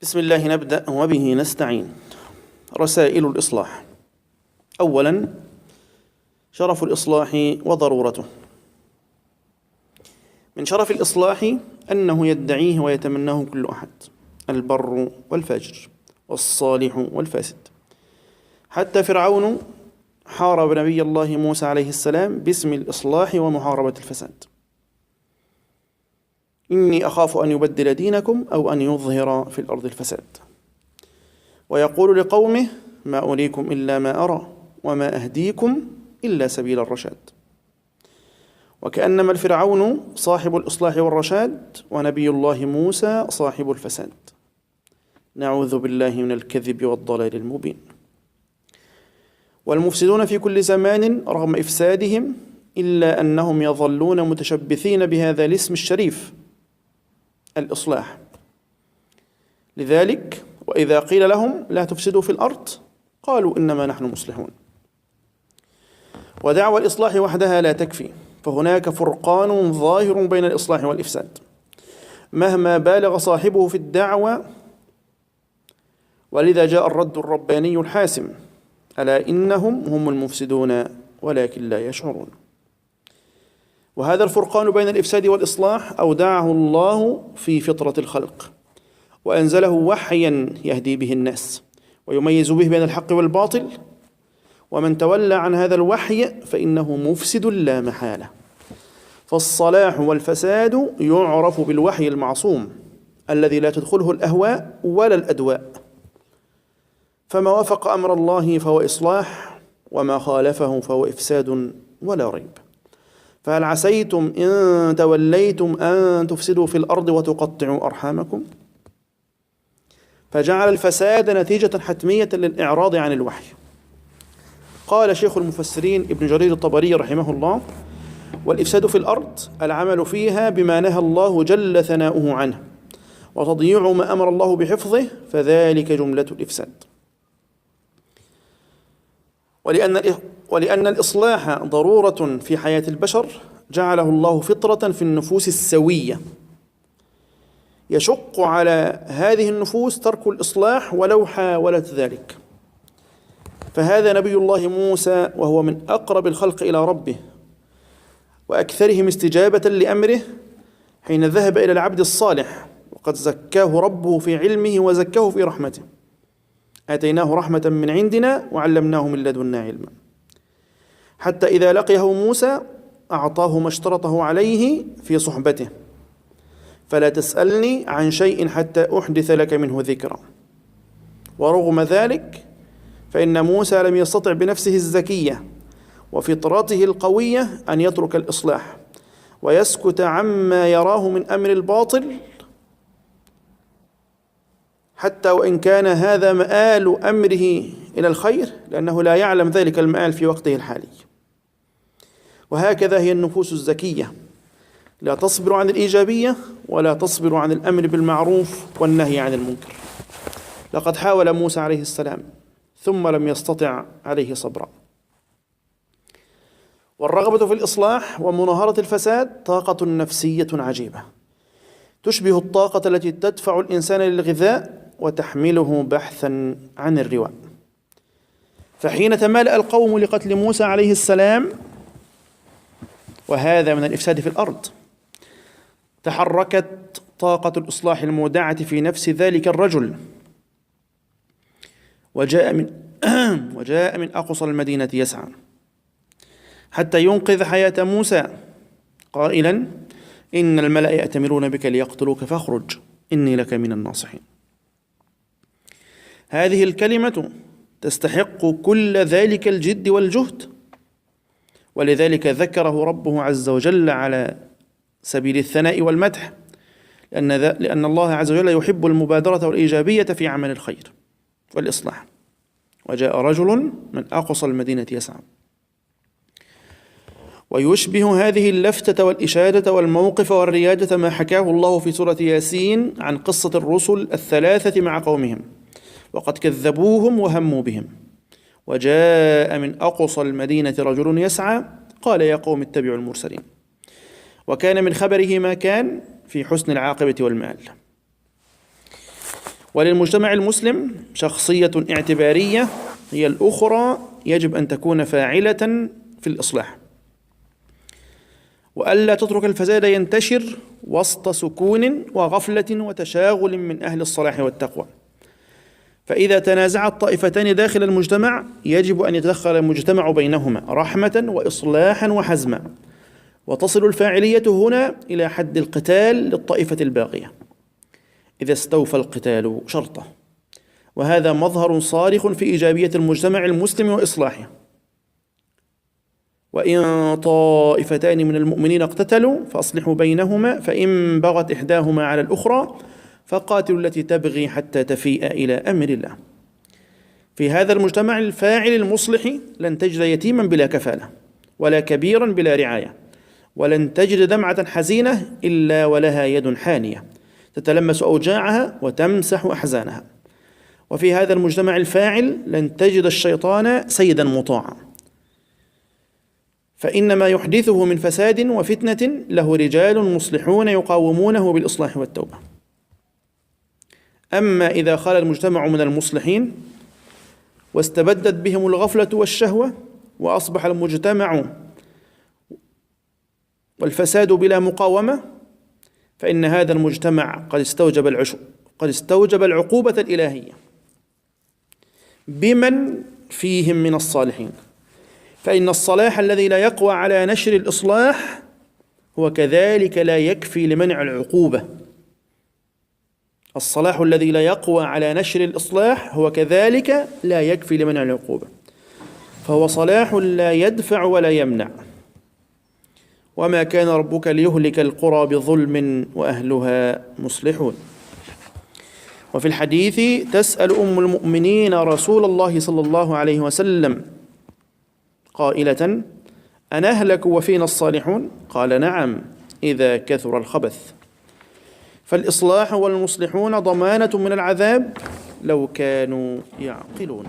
بسم الله نبدأ وبه نستعين. رسائل الإصلاح. أولاً، شرف الإصلاح وضرورته. من شرف الإصلاح أنه يدعيه ويتمناه كل أحد، البر والفاجر والصالح والفاسد. حتى فرعون حارب نبي الله موسى عليه السلام باسم الإصلاح ومحاربة الفساد. إني أخاف أن يبدل دينكم أو أن يظهر في الأرض الفساد. ويقول لقومه: ما أريكم إلا ما أرى وما أهديكم إلا سبيل الرشاد. وكأنما الفرعون صاحب الإصلاح والرشاد، ونبي الله موسى صاحب الفساد. نعوذ بالله من الكذب والضلال المبين. والمفسدون في كل زمان رغم إفسادهم إلا أنهم يظلون متشبثين بهذا الاسم الشريف، الإصلاح. لذلك وإذا قيل لهم لا تفسدوا في الأرض قالوا إنما نحن مصلحون. ودعوى الإصلاح وحدها لا تكفي، فهناك فرقان ظاهر بين الإصلاح والإفساد مهما بالغ صاحبه في الدعوة. ولذا جاء الرد الرباني الحاسم: ألا إنهم هم المفسدون ولكن لا يشعرون. وهذا الفرقان بين الإفساد والإصلاح أودعه الله في فطرة الخلق، وأنزله وحيا يهدي به الناس ويميز به بين الحق والباطل. ومن تولى عن هذا الوحي فإنه مفسد لا محالة. فالصلاح والفساد يعرف بالوحي المعصوم الذي لا تدخله الأهواء ولا الأدواء. فما وافق أمر الله فهو إصلاح، وما خالفه فهو إفساد ولا ريب. فهل عسيتم إن توليتم أن تفسدوا في الأرض وتقطعوا أرحامكم؟ فجعل الفساد نتيجة حتمية للإعراض عن الوحي. قال شيخ المفسرين ابن جرير الطبري رحمه الله: والإفساد في الأرض العمل فيها بما نهى الله جل ثناؤه عنه، وتضييع ما أمر الله بحفظه، فذلك جملة الإفساد. ولأن الإصلاح ضرورة في حياة البشر جعله الله فطرة في النفوس السوية، يشق على هذه النفوس ترك الإصلاح ولو حاولت ذلك. فهذا نبي الله موسى، وهو من أقرب الخلق إلى ربه وأكثرهم استجابة لأمره، حين ذهب إلى العبد الصالح وقد زكاه ربه في علمه وزكاه في رحمته. آتيناه رحمة من عندنا وعلمناه من لدنا علما. حتى إذا لقيه موسى أعطاه ما اشترطه عليه في صحبته: فلا تسألني عن شيء حتى أحدث لك منه ذكرا. ورغم ذلك فإن موسى لم يستطع بنفسه الزكية وفطرته القوية أن يترك الإصلاح ويسكت عما يراه من أمر الباطل، حتى وإن كان هذا مآل أمره إلى الخير، لأنه لا يعلم ذلك المآل في وقته الحالي. وهكذا هي النفوس الزكية، لا تصبر عن الإيجابية ولا تصبر عن الأمر بالمعروف والنهي عن المنكر. لقد حاول موسى عليه السلام ثم لم يستطع عليه صبرا. والرغبة في الإصلاح ومناهرة الفساد طاقة نفسية عجيبة، تشبه الطاقة التي تدفع الإنسان للغذاء وتحمله بحثا عن الرواء. فحين تمالأ القوم لقتل موسى عليه السلام، وهذا من الإفساد في الأرض، تحركت طاقة الإصلاح المودعة في نفس ذلك الرجل، وجاء من أقصى المدينة يسعى حتى ينقذ حياة موسى، قائلا: إن الملأ يأتمرون بك ليقتلوك فاخرج إني لك من الناصحين. هذه الكلمة تستحق كل ذلك الجد والجهد، ولذلك ذكره ربه عز وجل على سبيل الثناء والمدح، لأن الله عز وجل يحب المبادرة والإيجابية في عمل الخير والإصلاح. وجاء رجل من أقصى المدينة يسعى. ويشبه هذه اللفتة والإشادة والموقف والريادة ما حكاه الله في سورة ياسين عن قصة الرسل الثلاثة مع قومهم، وقد كذبوهم وهموا بهم. وجاء من أقصى المدينة رجل يسعى قال يا قوم اتبعوا المرسلين. وكان من خبره ما كان في حسن العاقبة والمآل. وللمجتمع المسلم شخصية اعتبارية هي الأخرى يجب أن تكون فاعلة في الإصلاح، وألا تترك الفساد ينتشر وسط سكون وغفلة وتشاغل من أهل الصلاح والتقوى. فإذا تنازعت طائفتان داخل المجتمع يجب أن يتدخل المجتمع بينهما رحمة وإصلاحا وحزما، وتصل الفاعلية هنا إلى حد القتال للطائفة الباغية إذا استوفى القتال شرطه، وهذا مظهر صارخ في إيجابية المجتمع المسلم وإصلاحه. وإن طائفتان من المؤمنين اقتتلوا فأصلحوا بينهما، فإن بغت إحداهما على الأخرى فقاتلوا التي تبغي حتى تفيء إلى أمر الله. في هذا المجتمع الفاعل المصلح لن تجد يتيما بلا كفالة، ولا كبيرا بلا رعاية، ولن تجد دمعة حزينة إلا ولها يد حانية تتلمس أوجاعها وتمسح أحزانها. وفي هذا المجتمع الفاعل لن تجد الشيطان سيدا مطاعا، فإن ما يحدثه من فساد وفتنة له رجال مصلحون يقاومونه بالإصلاح والتوبة. أما إذا خال المجتمع من المصلحين واستبدت بهم الغفلة والشهوة وأصبح المجتمع والفساد بلا مقاومة، فإن هذا المجتمع قد استوجب العقوبة الإلهية بمن فيهم من الصالحين. فإن الصلاح الذي لا يقوى على نشر الإصلاح هو كذلك لا يكفي لمنع العقوبة. الصلاح الذي لا يقوى على نشر الإصلاح هو كذلك لا يكفي لمنع العقوبة، فهو صلاح لا يدفع ولا يمنع. وما كان ربك ليهلك القرى بظلم وأهلها مصلحون. وفي الحديث تسأل أم المؤمنين رسول الله صلى الله عليه وسلم قائلة: أنهلك وفينا الصالحون؟ قال: نعم، إذا كثر الخبث. فالإصلاح والمصلحون ضمانة من العذاب لو كانوا يعقلون.